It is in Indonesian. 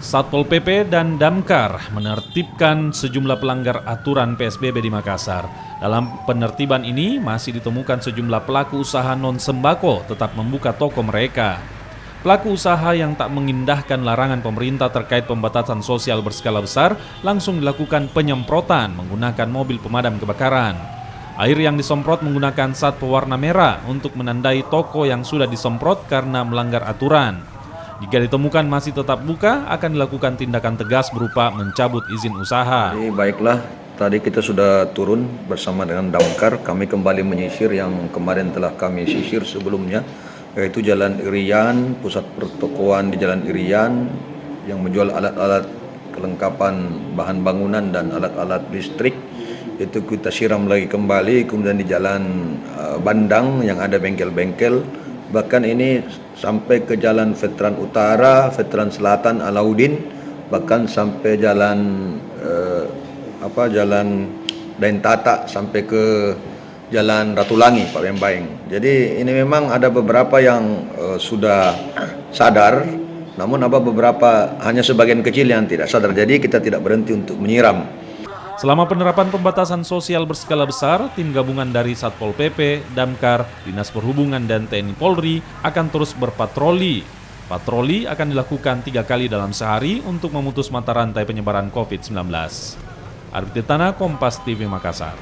Satpol PP dan Damkar menertibkan sejumlah pelanggar aturan PSBB di Makassar. Dalam penertiban ini masih ditemukan sejumlah pelaku usaha non-sembako tetap membuka toko mereka. Pelaku usaha yang tak mengindahkan larangan pemerintah terkait pembatasan sosial berskala besar langsung dilakukan penyemprotan menggunakan mobil pemadam kebakaran. Air yang disemprot menggunakan zat pewarna merah untuk menandai toko yang sudah disemprot karena melanggar aturan. Jika ditemukan masih tetap buka, akan dilakukan tindakan tegas berupa mencabut izin usaha. Jadi baiklah, tadi kita sudah turun bersama dengan Damkar. Kami kembali menyisir yang kemarin telah kami sisir sebelumnya, yaitu Jalan Irian, pusat pertokoan di Jalan Irian yang menjual alat-alat kelengkapan bahan bangunan dan alat-alat listrik. Itu kita siram lagi kembali, kemudian di Jalan Bandang yang ada bengkel-bengkel. Bahkan ini sampai ke Jalan Veteran Utara, Veteran Selatan, Alauddin, bahkan sampai Jalan Jalan Dain Tata sampai ke Jalan Ratulangi, Pak Bembaing. Jadi ini memang ada beberapa yang sudah sadar, namun ada beberapa hanya sebagian kecil yang tidak sadar. Jadi kita tidak berhenti untuk menyiram. Selama penerapan pembatasan sosial berskala besar, tim gabungan dari Satpol PP, Damkar, Dinas Perhubungan, dan TNI Polri akan terus berpatroli. Patroli akan dilakukan 3 kali dalam sehari untuk memutus mata rantai penyebaran COVID-19. Arif Tirtana, Kompas TV Makassar.